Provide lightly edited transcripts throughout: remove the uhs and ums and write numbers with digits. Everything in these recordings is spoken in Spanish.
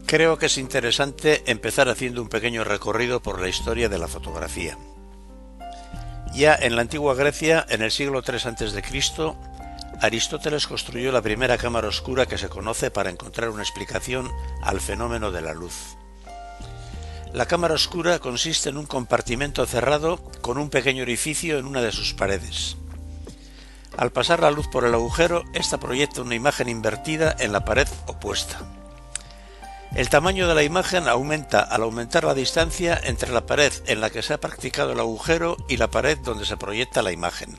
Creo que es interesante empezar haciendo un pequeño recorrido por la historia de la fotografía. Ya en la antigua Grecia, en el siglo III a.C., Aristóteles construyó la primera cámara oscura que se conoce para encontrar una explicación al fenómeno de la luz. La cámara oscura consiste en un compartimento cerrado con un pequeño orificio en una de sus paredes. Al pasar la luz por el agujero, esta proyecta una imagen invertida en la pared opuesta. El tamaño de la imagen aumenta al aumentar la distancia entre la pared en la que se ha practicado el agujero y la pared donde se proyecta la imagen.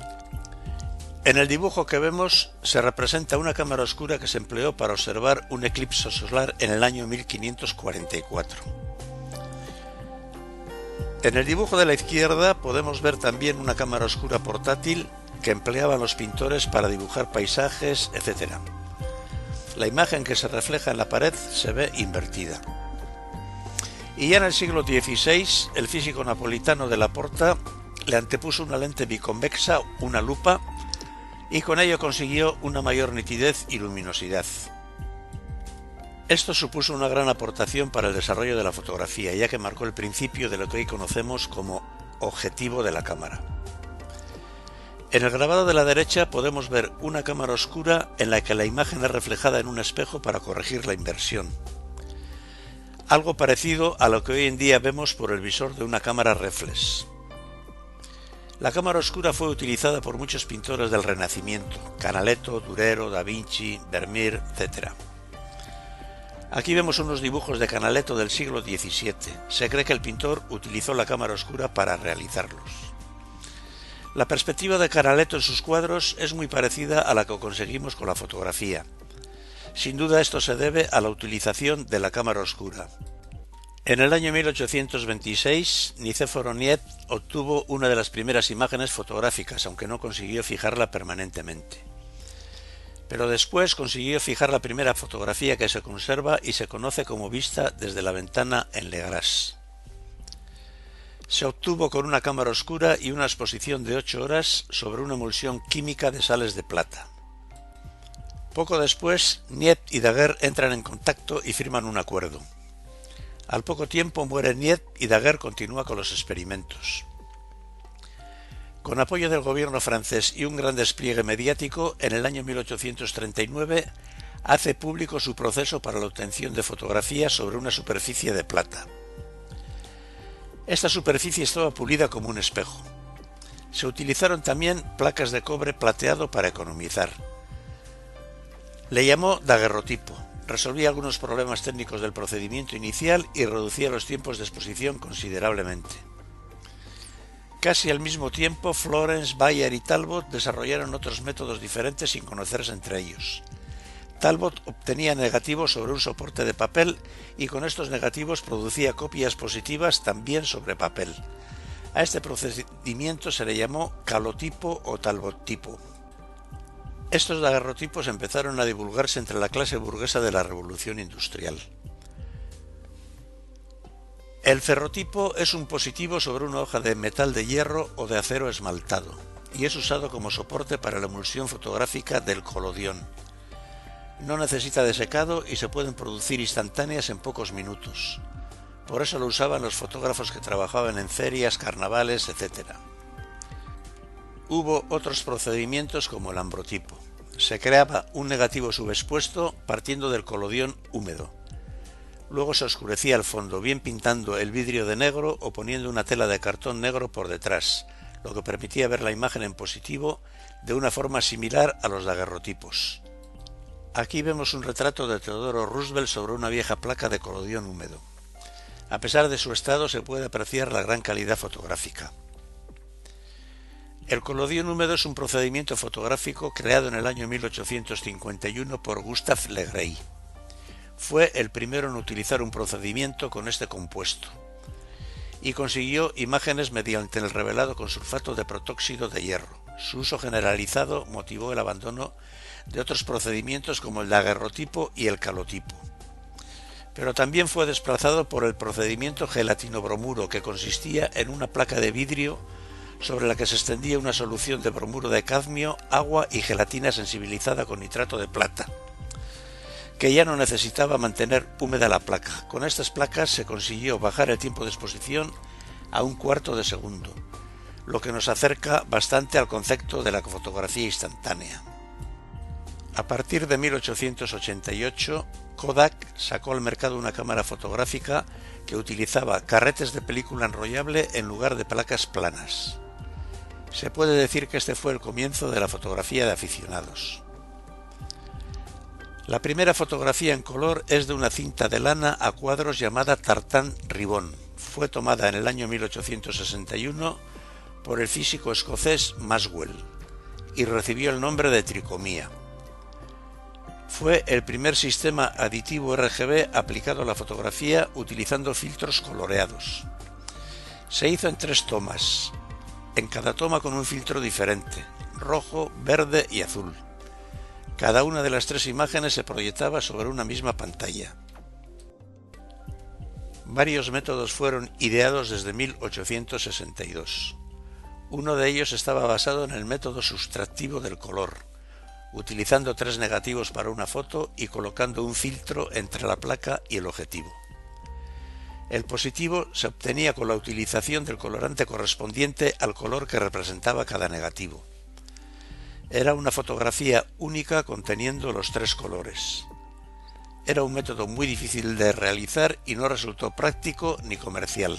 En el dibujo que vemos se representa una cámara oscura que se empleó para observar un eclipse solar en el año 1544. En el dibujo de la izquierda podemos ver también una cámara oscura portátil que empleaban los pintores para dibujar paisajes, etc. La imagen que se refleja en la pared se ve invertida. Y ya en el siglo XVI, el físico napolitano Della Porta le antepuso una lente biconvexa, una lupa, y con ello consiguió una mayor nitidez y luminosidad. Esto supuso una gran aportación para el desarrollo de la fotografía, ya que marcó el principio de lo que hoy conocemos como objetivo de la cámara. En el grabado de la derecha podemos ver una cámara oscura en la que la imagen es reflejada en un espejo para corregir la inversión. Algo parecido a lo que hoy en día vemos por el visor de una cámara reflex. La cámara oscura fue utilizada por muchos pintores del Renacimiento: Canaletto, Durero, Da Vinci, Vermeer, etc. Aquí vemos unos dibujos de Canaletto del siglo XVII. Se cree que el pintor utilizó la cámara oscura para realizarlos. La perspectiva de Canaletto en sus cuadros es muy parecida a la que conseguimos con la fotografía. Sin duda esto se debe a la utilización de la cámara oscura. En el año 1826, Nicéforo Niepce obtuvo una de las primeras imágenes fotográficas, aunque no consiguió fijarla permanentemente. Pero después consiguió fijar la primera fotografía que se conserva y se conoce como vista desde la ventana en Le Gras. Se obtuvo con una cámara oscura y una exposición de 8 horas sobre una emulsión química de sales de plata. Poco después, Niepce y Daguerre entran en contacto y firman un acuerdo. Al poco tiempo muere Niepce y Daguerre continúa con los experimentos. Con apoyo del gobierno francés y un gran despliegue mediático, en el año 1839 hace público su proceso para la obtención de fotografías sobre una superficie de plata. Esta superficie estaba pulida como un espejo. Se utilizaron también placas de cobre plateado para economizar. Le llamó daguerrotipo. Resolvía algunos problemas técnicos del procedimiento inicial y reducía los tiempos de exposición considerablemente. Casi al mismo tiempo, Florence, Bayer y Talbot desarrollaron otros métodos diferentes sin conocerse entre ellos. Talbot obtenía negativos sobre un soporte de papel y con estos negativos producía copias positivas también sobre papel. A este procedimiento se le llamó calotipo o talbottipo. Estos daguerrotipos empezaron a divulgarse entre la clase burguesa de la Revolución Industrial. El ferrotipo es un positivo sobre una hoja de metal de hierro o de acero esmaltado y es usado como soporte para la emulsión fotográfica del colodión. No necesita de secado y se pueden producir instantáneas en pocos minutos. Por eso lo usaban los fotógrafos que trabajaban en ferias, carnavales, etc. Hubo otros procedimientos como el ambrotipo. Se creaba un negativo subexpuesto partiendo del colodión húmedo. Luego se oscurecía el fondo, bien pintando el vidrio de negro o poniendo una tela de cartón negro por detrás, lo que permitía ver la imagen en positivo de una forma similar a los daguerrotipos. Aquí vemos un retrato de Theodore Roosevelt sobre una vieja placa de colodión húmedo. A pesar de su estado se puede apreciar la gran calidad fotográfica. El colodión húmedo es un procedimiento fotográfico creado en el año 1851 por Gustave Le Gray. Fue el primero en utilizar un procedimiento con este compuesto y consiguió imágenes mediante el revelado con sulfato de protóxido de hierro. Su uso generalizado motivó el abandono de otros procedimientos como el daguerrotipo y el calotipo. Pero también fue desplazado por el procedimiento gelatino-bromuro, que consistía en una placa de vidrio sobre la que se extendía una solución de bromuro de cadmio, agua y gelatina sensibilizada con nitrato de plata. que ya no necesitaba mantener húmeda la placa. Con estas placas se consiguió bajar el tiempo de exposición a 1/4 de segundo, lo que nos acerca bastante al concepto de la fotografía instantánea. A partir de 1888, Kodak sacó al mercado una cámara fotográfica que utilizaba carretes de película enrollable en lugar de placas planas. Se puede decir que este fue el comienzo de la fotografía de aficionados. La primera fotografía en color es de una cinta de lana a cuadros llamada Tartan Ribbon. Fue tomada en el año 1861 por el físico escocés Maxwell y recibió el nombre de tricomía. Fue el primer sistema aditivo RGB aplicado a la fotografía utilizando filtros coloreados. Se hizo en 3 tomas, en cada toma con un filtro diferente, rojo, verde y azul. Cada una de las 3 imágenes se proyectaba sobre una misma pantalla. Varios métodos fueron ideados desde 1862. Uno de ellos estaba basado en el método sustractivo del color, utilizando 3 negativos para una foto y colocando un filtro entre la placa y el objetivo. El positivo se obtenía con la utilización del colorante correspondiente al color que representaba cada negativo. Era una fotografía única conteniendo los 3 colores. Era un método muy difícil de realizar y no resultó práctico ni comercial.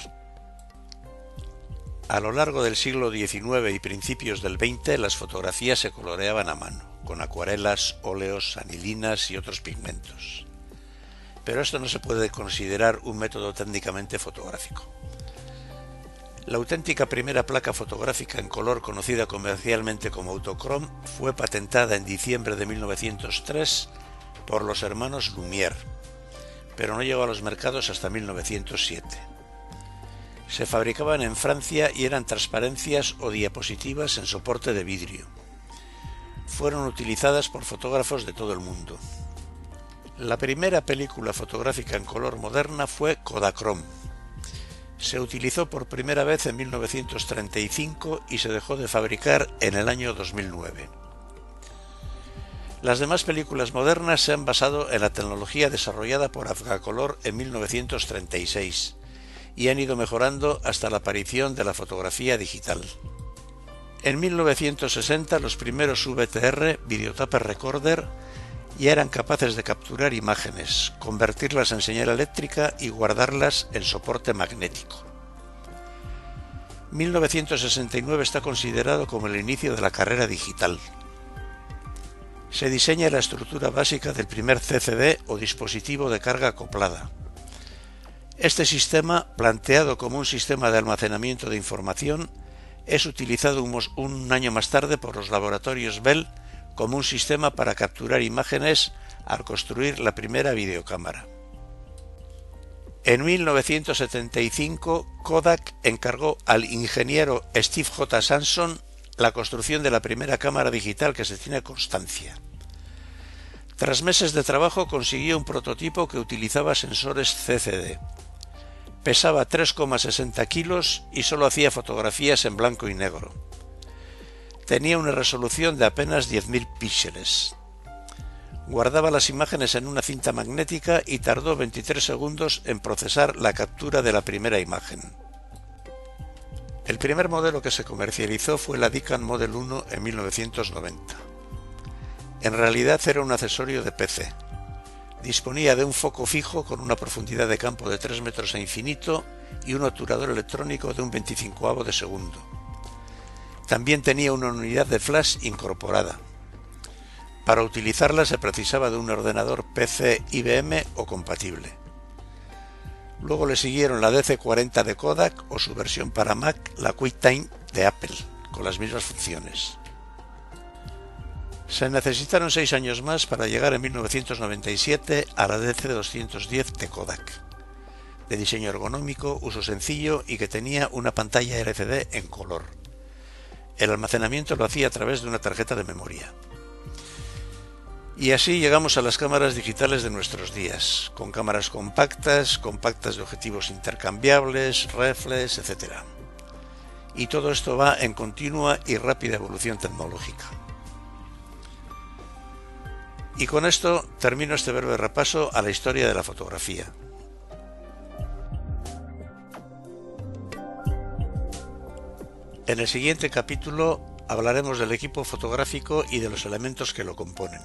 A lo largo del siglo XIX y principios del XX, las fotografías se coloreaban a mano, con acuarelas, óleos, anilinas y otros pigmentos. Pero esto no se puede considerar un método técnicamente fotográfico. La auténtica primera placa fotográfica en color, conocida comercialmente como Autochrome, fue patentada en diciembre de 1903 por los hermanos Lumière, pero no llegó a los mercados hasta 1907. Se fabricaban en Francia y eran transparencias o diapositivas en soporte de vidrio. Fueron utilizadas por fotógrafos de todo el mundo. La primera película fotográfica en color moderna fue Kodachrome. Se utilizó por primera vez en 1935 y se dejó de fabricar en el año 2009. Las demás películas modernas se han basado en la tecnología desarrollada por Agfacolor en 1936 y han ido mejorando hasta la aparición de la fotografía digital. En 1960 los primeros VTR, Videotape Recorder, ya eran capaces de capturar imágenes, convertirlas en señal eléctrica y guardarlas en soporte magnético. 1969 está considerado como el inicio de la carrera digital. Se diseña la estructura básica del primer CCD o dispositivo de carga acoplada. Este sistema, planteado como un sistema de almacenamiento de información, es utilizado un año más tarde por los laboratorios Bell como un sistema para capturar imágenes al construir la primera videocámara. En 1975, Kodak encargó al ingeniero Steve J. Sanson la construcción de la primera cámara digital que se tiene constancia. Tras meses de trabajo consiguió un prototipo que utilizaba sensores CCD. Pesaba 3,60 kilos y solo hacía fotografías en blanco y negro. Tenía una resolución de apenas 10.000 píxeles. Guardaba las imágenes en una cinta magnética y tardó 23 segundos en procesar la captura de la primera imagen. El primer modelo que se comercializó fue la Nikon Model 1 en 1990. En realidad era un accesorio de PC. Disponía de un foco fijo con una profundidad de campo de 3 metros a infinito y un obturador electrónico de un 25avo de segundo. También tenía una unidad de flash incorporada. Para utilizarla se precisaba de un ordenador PC IBM o compatible. Luego le siguieron la DC-40 de Kodak o su versión para Mac, la QuickTime de Apple, con las mismas funciones. Se necesitaron 6 años más para llegar en 1997 a la DC-210 de Kodak, de diseño ergonómico, uso sencillo y que tenía una pantalla LCD en color. El almacenamiento lo hacía a través de una tarjeta de memoria. Y así llegamos a las cámaras digitales de nuestros días, con cámaras compactas de objetivos intercambiables, reflex, etc. Y todo esto va en continua y rápida evolución tecnológica. Y con esto termino este breve repaso a la historia de la fotografía. En el siguiente capítulo hablaremos del equipo fotográfico y de los elementos que lo componen.